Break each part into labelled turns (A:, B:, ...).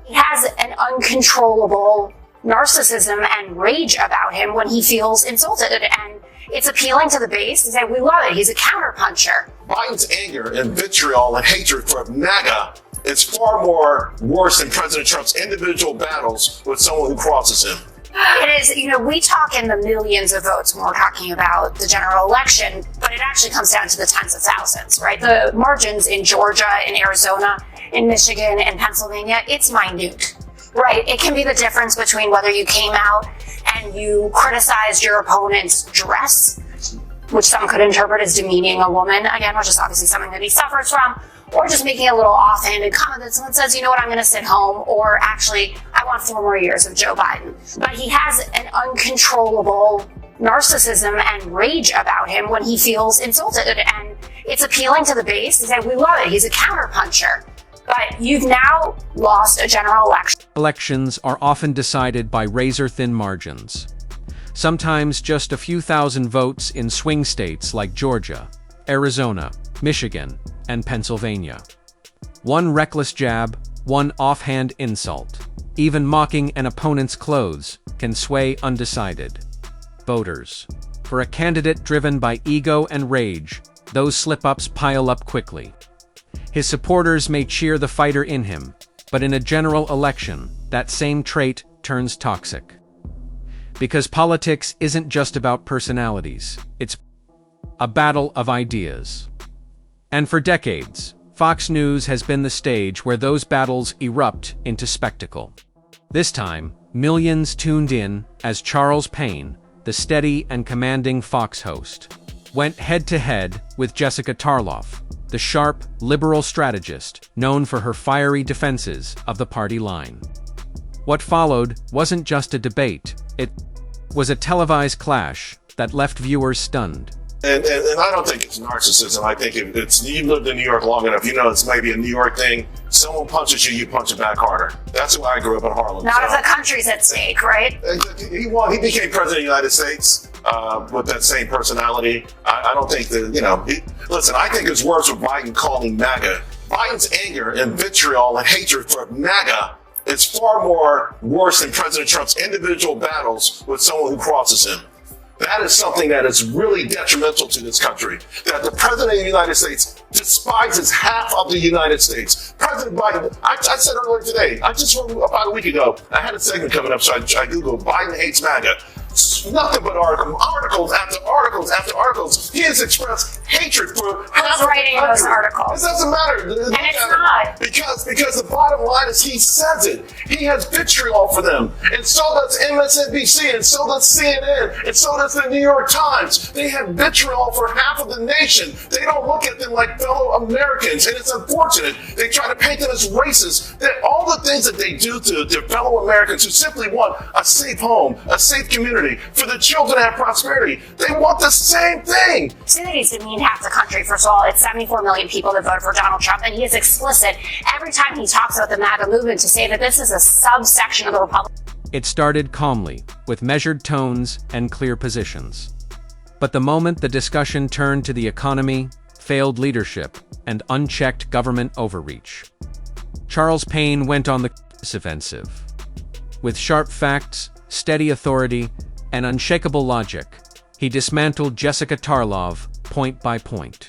A: He has an uncontrollable narcissism and rage about him when he feels insulted, and it's appealing to the base to say, we love it. He's a counterpuncher.
B: Biden's anger and vitriol and hatred for MAGA is far more worse than President Trump's individual battles with someone who crosses him.
A: It is, we talk in the millions of votes when we're talking about the general election, but it actually comes down to the tens of thousands, right? The margins in Georgia, in Arizona, in Michigan, and Pennsylvania, it's minute, right? It can be the difference between whether you came out and you criticized your opponent's dress, which some could interpret as demeaning a woman, again, which is obviously something that he suffers from, or just making a little offhanded comment that someone says, you know what, I'm going to sit home, or actually, I want 4 more years of Joe Biden. But he has an uncontrollable narcissism and rage about him when he feels insulted, and it's appealing to the base to say, we love it. He's a counterpuncher. But you've now lost a general election.
C: Elections are often decided by razor-thin margins. Sometimes just a few thousand votes in swing states like Georgia, Arizona, Michigan, and Pennsylvania. One reckless jab, one offhand insult, even mocking an opponent's clothes, can sway undecided voters. For a candidate driven by ego and rage, those slip-ups pile up quickly. His supporters may cheer the fighter in him, but in a general election, that same trait turns toxic. Because politics isn't just about personalities, it's a battle of ideas. And for decades, Fox News has been the stage where those battles erupt into spectacle. This time, millions tuned in as Charles Payne, the steady and commanding Fox host, went head-to-head with Jessica Tarlov, the sharp, liberal strategist known for her fiery defenses of the party line. What followed wasn't just a debate, it was a televised clash that left viewers stunned.
B: And I don't think it's narcissism. I think it's, you've lived in New York long enough, it's maybe a New York thing. Someone punches you, you punch it back harder. That's who I grew up in Harlem.
A: Not if the country's at stake, right?
B: He became president of the United States with that same personality. I don't think that, listen, I think it's worse with Biden calling MAGA. Biden's anger and vitriol and hatred for MAGA is far more worse than President Trump's individual battles with someone who crosses him. That is something that is really detrimental to this country. That the President of the United States despises half of the United States. President Biden, I said earlier today, I just wrote about a week ago, I had a segment coming up, so I Googled Biden hates MAGA. It's nothing but articles after articles after articles. He has expressed hatred for half of
A: writing
B: the country.
A: those articles.
B: It doesn't matter.
A: And it's not.
B: Because the bottom line is he says it. He has vitriol for them. And so does MSNBC, and so does CNN, and so does the New York Times. They have vitriol for half of the nation. They don't look at them like fellow Americans, and it's unfortunate. They try to paint them as racist. That all the things that they do to their fellow Americans who simply want a safe home, a safe community, for the children to have prosperity. They want the same thing.
A: Say that he's demeaned half the country. First of all, it's 74 million people that voted for Donald Trump, and he is explicit every time he talks about the MAGA movement to say that this is a subsection of the Republican.
C: It started calmly, with measured tones and clear positions. But the moment the discussion turned to the economy, failed leadership, and unchecked government overreach, Charles Payne went on the offensive. With sharp facts, steady authority, and unshakable logic, he dismantled Jessica Tarlov point by point.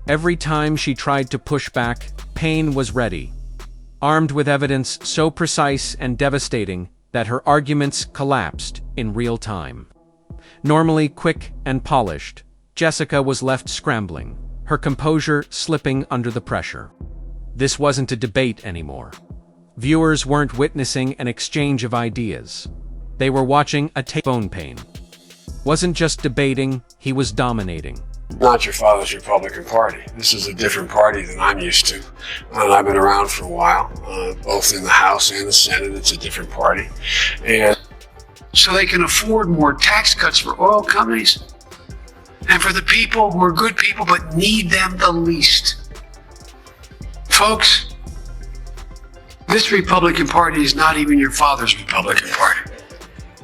C: Every time she tried to push back, Payne was ready, armed with evidence so precise and devastating that her arguments collapsed in real time. Normally quick and polished, Jessica was left scrambling, her composure slipping under the pressure. This wasn't a debate anymore. Viewers weren't witnessing an exchange of ideas. They were watching a phone. Payne wasn't just debating, he was dominating.
D: Not your father's Republican Party. This is a different party than I'm used to. And I've been around for a while, both in the House and the Senate. It's a different party. And so they can afford more tax cuts for oil companies and for the people who are good people but need them the least. Folks, this Republican Party is not even your father's Republican Party.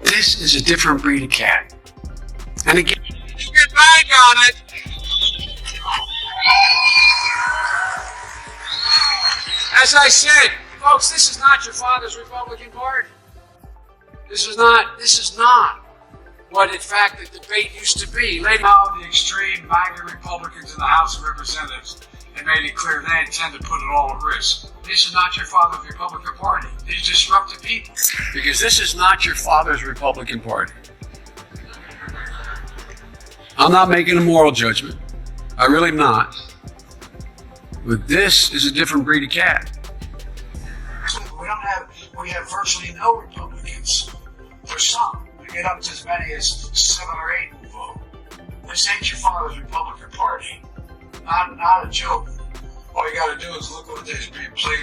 D: This is a different breed of cat. And again, get back on it. As I said, Folks, this is not your father's Republican Party. This is not what, in fact, the debate used to be. Now, the extreme MAGA Republicans in the House of Representatives have made it clear they intend to put it all at risk. This is not your father's Republican Party. These disruptive people. Because this is not your father's Republican Party. I'm not making a moral judgment. I really am not. But this is a different breed of cat. We have virtually no Republicans. There's some. We get up to as many as 7 or 8 who vote. This ain't your father's Republican Party. Not a joke. All you got to do is look what is being played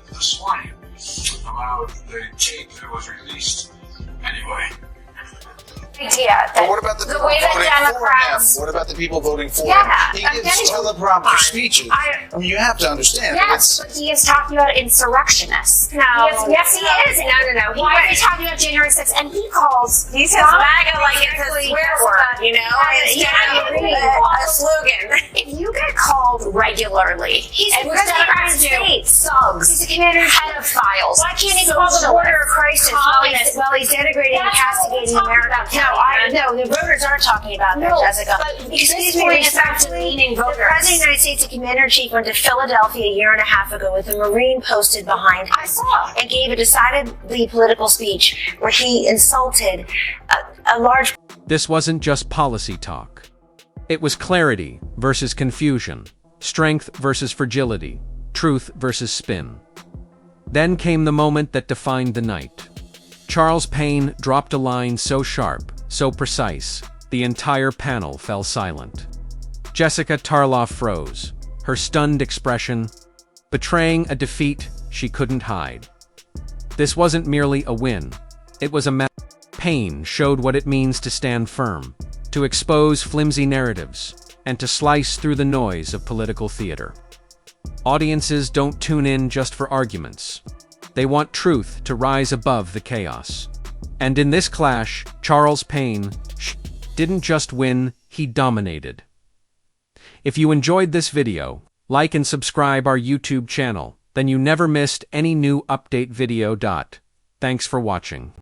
D: this morning about the tape that was released. Anyway.
A: Idea
B: But what about the people
A: way that
B: voting for him?
A: Democrats.
B: What about the people voting for
A: Yeah,
B: him? He
A: I'm
B: gives
A: getting-
B: teleprompter
A: Fine.
B: speeches.
A: I-
B: I mean, you have to understand.
A: Yes, but he is talking about insurrectionists.
E: No.
A: Yes, he is.
E: No.
A: Why is he talking about January 6th? And he calls.
E: He says MAGA like it's a swear word, you know?
A: Yeah, I agree.
E: A slogan.
A: If you get called regularly,
E: He's
A: and
E: the
A: what
E: president of the
A: Democrats do,
E: United States.
A: thugs,
E: He's a commander in chief.
A: pedophiles.
E: Why can't he call the border a crisis while he's denigrating and
A: That's what we're
E: castigating
A: talking
E: America?
A: about.
E: No, the voters aren't talking about that, Jessica.
A: But
E: Excuse
A: he's
E: me,
A: pointing
E: respectfully,
A: leaning
E: the
A: voters.
E: President of the United States, the Commander-in-Chief, went to Philadelphia a year and a half ago with a Marine posted behind him
A: I saw.
E: and gave a decidedly political speech where he insulted a large...
C: This wasn't just policy talk. It was clarity versus confusion, strength versus fragility, truth versus spin. Then came the moment that defined the night. Charles Payne dropped a line so sharp, so precise, the entire panel fell silent. Jessica Tarlov froze, her stunned expression betraying a defeat she couldn't hide. This wasn't merely a win, it was a matter. Payne showed what it means to stand firm, to expose flimsy narratives, and to slice through the noise of political theater. Audiences don't tune in just for arguments. They want truth to rise above the chaos. And in this clash, Charles Payne didn't just win, he dominated. If you enjoyed this video, like and subscribe our YouTube channel, then you never missed any new update video. Thanks for watching.